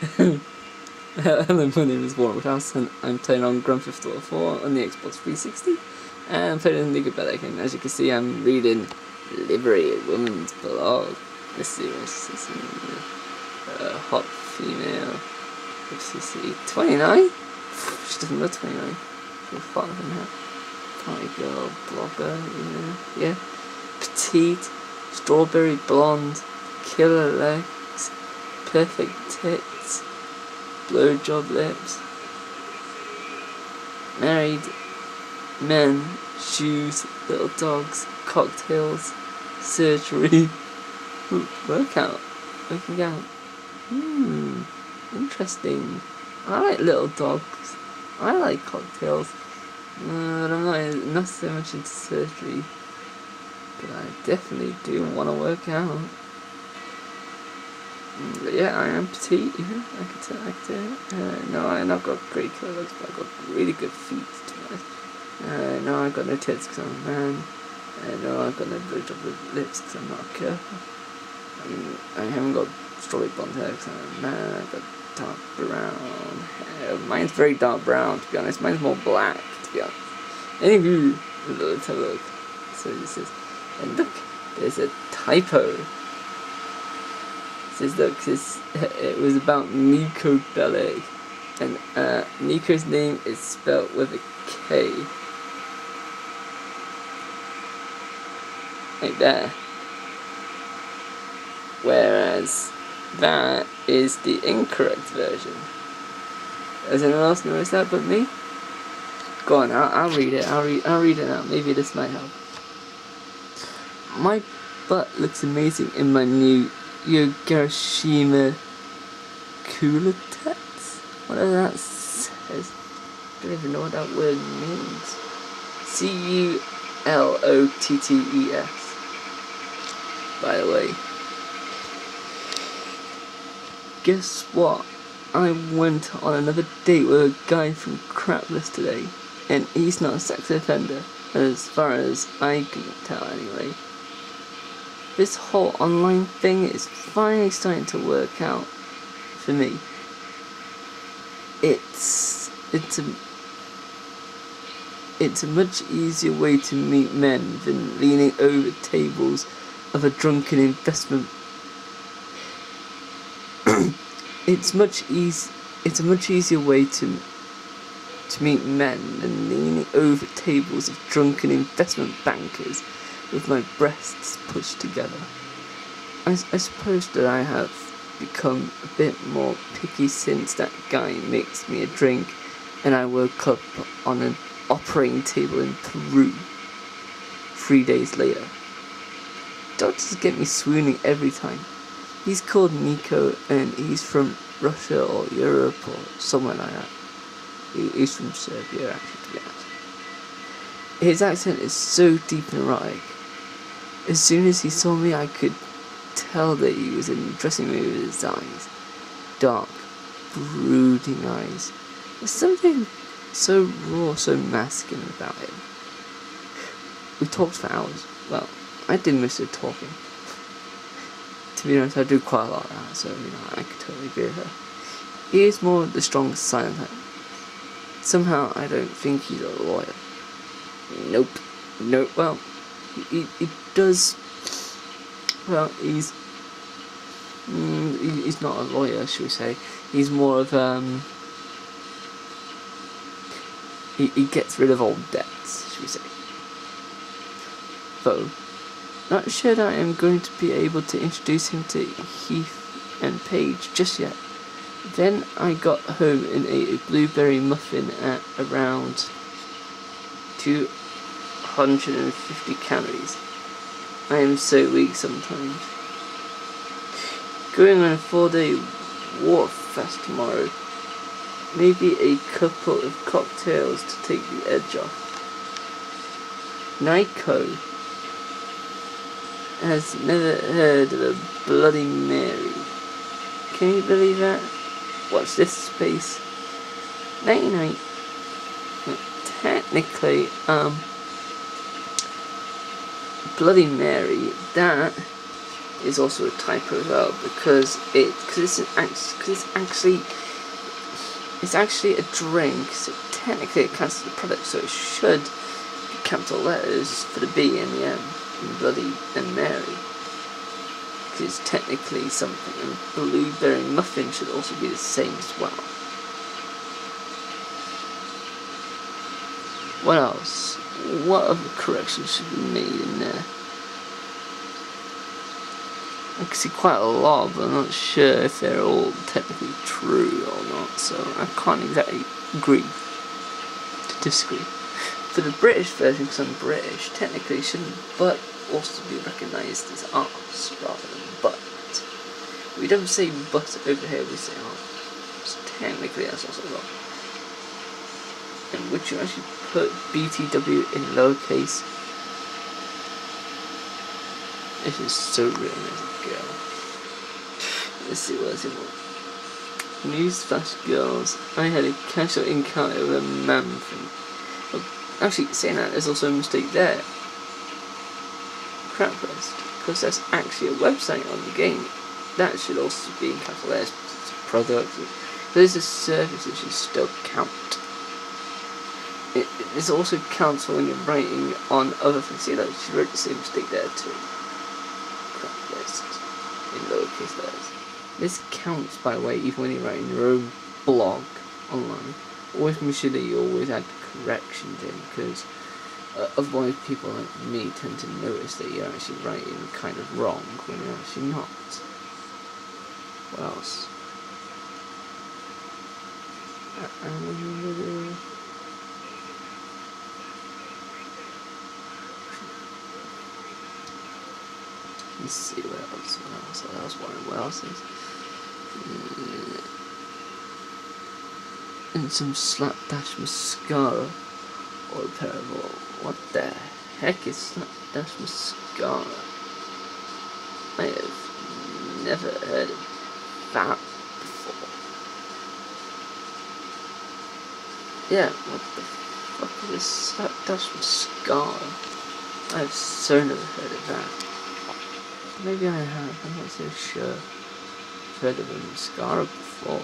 Hello, my name is Warrenwoodhouse, and I'm playing on Grand Theft Auto 4 on the Xbox 360, and I'm playing in the League of. As you can see, I'm reading Liberated Woman's blog. Let's see, this is hot female, see, 29? She doesn't look 29, she's hotter than that. Party girl, blogger, yeah. Petite, strawberry blonde, killer legs, perfect tits, blowjob lips, married men, shoes, little dogs, cocktails, surgery, working out. Interesting. I like little dogs. I like cocktails. But I'm not so much into surgery. But I definitely do want to work out. But yeah, I am petite. Yeah, I can tell. No, I've not got great killer legs, but I've got really good feet. To be honest. No, I've got no tits because I'm a man. No, I've got no blowjob lips because I'm not a girl. I haven't got strawberry blonde hair because I'm a man. I've got dark brown hair. Mine's very dark brown, to be honest. Mine's more black, to be honest. Anywho, let's have a look. So this is, and look, there's a typo. It says, look, it was about Nico Bellic, and Nico's name is spelled with a K. Like there. Whereas that is the incorrect version. Has anyone else noticed that but me? Go on, I'll read it. I'll read it out. Maybe this might help. My butt looks amazing in my new Yogarashima Cooler Tets. Whatever that says. I don't even know what that word means. CULOTTES. By the way. Guess what? I went on another date with a guy from Crapless today, and he's not a sex offender, as far as I can tell anyway. This whole online thing is finally starting to work out for me. It's a much easier way to meet men than leaning over tables of a drunken investment. It's a much easier way to meet men than leaning over tables of drunken investment bankers with my breasts pushed together. I suppose that I have become a bit more picky since that guy makes me a drink and I woke up on an operating table in Peru 3 days later. Doctors get me swooning every time. He's called Nico, and he's from Russia or Europe or somewhere like that. He's from Serbia, actually, to be honest. His accent is so deep and erotic. As soon as he saw me, I could tell that he was impressing me with his eyes. Dark, brooding eyes. There's something so raw, so masculine about him. We talked for hours. Well, I did most of the talking. To be honest, I do quite a lot of that, so I could totally agree with her. He is more the strong silent type. Somehow, I don't think he's a lawyer. Nope. Well, he does. Well, he's not a lawyer, should we say? He's more of he gets rid of old debts, should we say? Though. Not sure that I am going to be able to introduce him to Heath and Paige just yet. Then I got home and ate a blueberry muffin at around 250 calories. I am so weak sometimes. Going on a 4-day water fast tomorrow. Maybe a couple of cocktails to take the edge off. Nico has never heard of a Bloody Mary. Can you believe that? Watch this space. 99. Technically, Bloody Mary, that is also a typo as well, because it's actually a drink, so technically it counts as a product, so it should be capital letters for the B and the M in Bloody and Mary. Because it's technically something, and blueberry muffin should also be the same as well. What else? What other corrections should be made in there? I can see quite a lot, but I'm not sure if they're all technically true or not, so I can't exactly agree to disagree. For the British version, because I'm British, technically shouldn't but also be recognised as arse rather than but. We don't say but over here, we say arse. So technically that's also wrong. And would you actually put BTW in lowercase? This is so written as a girl. Let's see what else it was. Newsflash girls. I had a casual encounter with a man from... Well, actually, saying that, there's also a mistake there. Craplist. Because that's actually a website on the game. That should also be in capital letters. It's a product. There's a service that should still count. It also counts when you're writing on other things. See, that she wrote the same mistake there too. List in lowercase letters. This counts, by the way, even when you're writing your own blog online. Always make sure that you always add corrections in, because otherwise people like me tend to notice that you're actually writing kind of wrong when you're actually not. What else? Let's see what else, what else is. And some slapdash mascara, or a pair of, what the heck is slapdash mascara? I have never heard of that before. Yeah, what the fuck is this slapdash mascara? I've so never heard of that. Maybe I have, I'm not so sure. I've heard of a mascara before.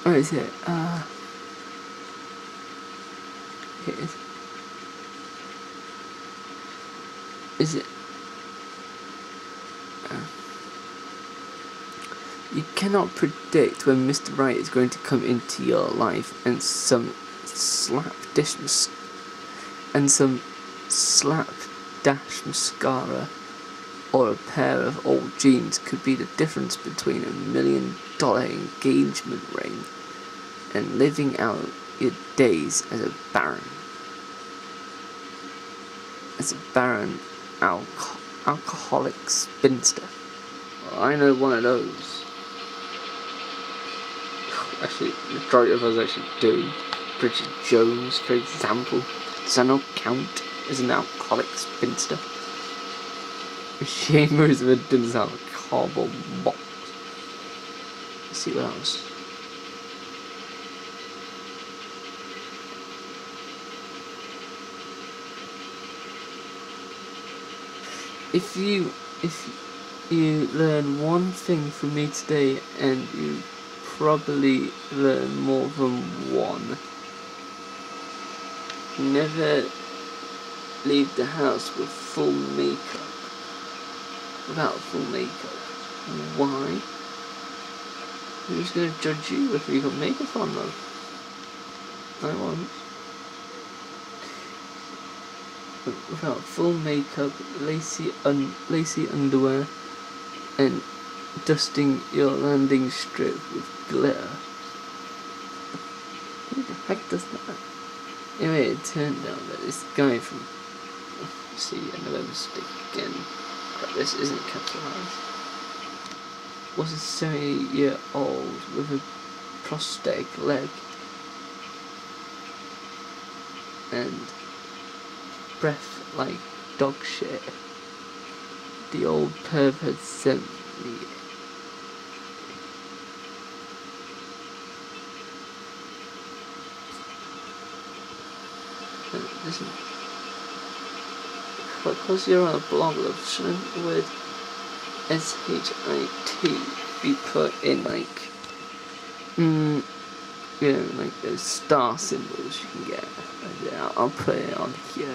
What is it? Is it? You cannot predict when Mr. Right is going to come into your life, and some slapdash mascara or a pair of old jeans could be the difference between $1 million engagement ring and living out your days as a barren alcoholic spinster. Well, I know one of those. Actually, the majority of us actually do. Bridget Jones, for example. Does that not count as an alcoholic spinster? Shane Roosevelt didn't sound like a cardboard box. Let's see what else. If you learn one thing from me today, and you probably learn more than one, never leave the house with full makeup. Without full makeup. Why? Who's going to judge you if you got makeup on though? I won't. Without full makeup, lacy underwear, and dusting your landing strip with glitter. Who the heck does that? Anyway, it turned out that this guy from... see, another mistake again. But this isn't capitalized. Was a 70-year-old with a prosthetic leg and breath like dog shit. The old perv had sent me Listen, because you're on a blog, love, shouldn't the word SHIT be put in like, like those star symbols you can get? Yeah, I'll put it on here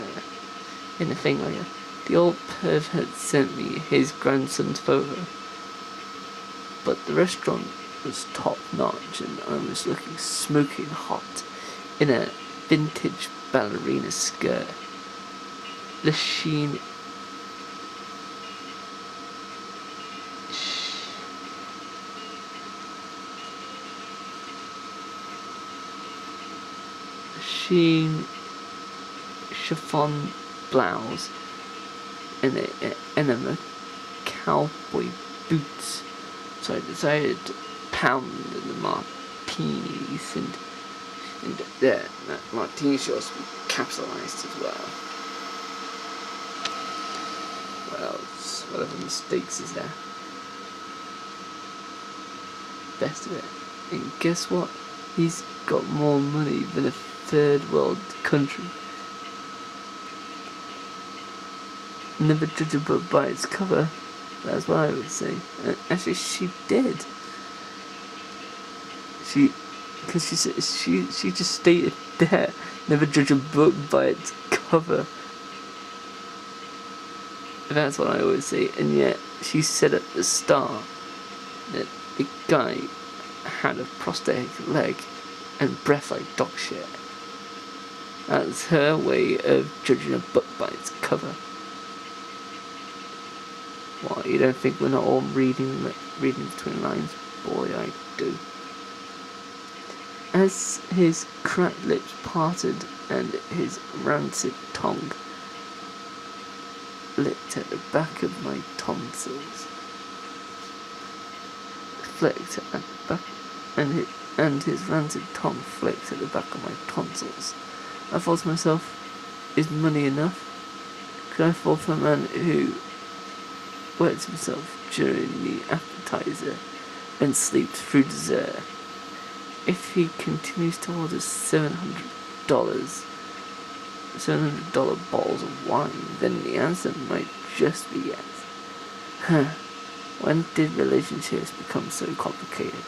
in the thing later. The old pervert sent me his grandson's photo, but the restaurant was top notch and I was looking smoking hot in a vintage ballerina skirt. The sheen chiffon blouse and a cowboy boots, so I decided to pound the martinis and that martini should also be capitalized as well. What else? What other mistakes is there? Best of it. And guess what? He's got more money than a third world country. Never judge a book by its cover. That's what I would say. Actually, she did. She just stated there, never judge a book by its cover. That's what I always say. And yet, she said at the start that the guy had a prosthetic leg and breath like dog shit. That's her way of judging a book by its cover. What, you don't think we're not all reading between lines? Boy, I do. As his cracked lips parted and his rancid tongue licked at the back of my tonsils, flicked at the back, and his rancid tongue flicked at the back of my tonsils, I thought to myself, is money enough? Could I fall for a man who works himself during the appetizer and sleeps through dessert? If he continues to order $700 bottles of wine, then the answer might just be yes. When did relationships become so complicated?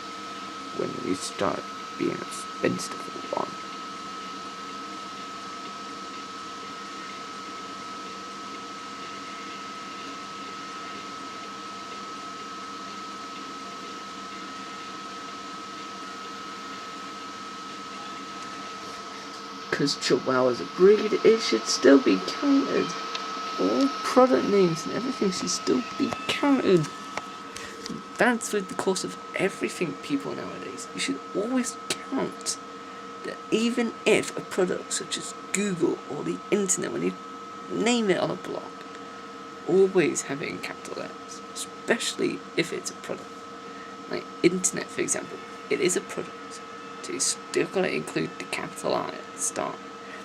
When we start being a spinster for one. Because Chihuahua's a breed, it should still be counted. All product names and everything should still be counted. That's with the course of everything, people, nowadays. You should always count that even if a product such as Google or the internet, when you name it on a blog, always have it in capital letters, especially if it's a product. Like internet, for example, it is a product. So you still gotta include the capital I at the start,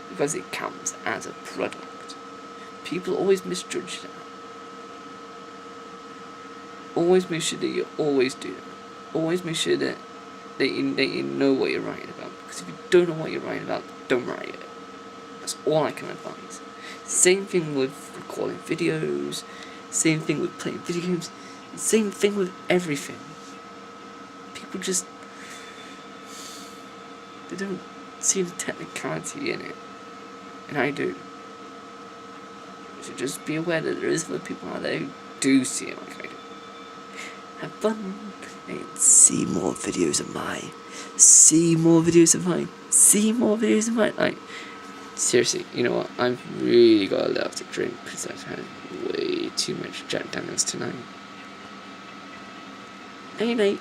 because it counts as a product. People always misjudge that. Always make sure that you always do that. Always make sure that you know what you're writing about, because if you don't know what you're writing about, don't write it. That's all I can advise. Same thing with recording videos, same thing with playing video games, same thing with everything. People just, they don't see the technicality in it, and I do. So just be aware that there is other people out there who do see it like I do. Have fun and see more videos of mine. See more videos of mine. See more videos of mine. Like, seriously, you know what? I've really got a lot to drink because I've had way too much Jack Daniels tonight. Hey, mate.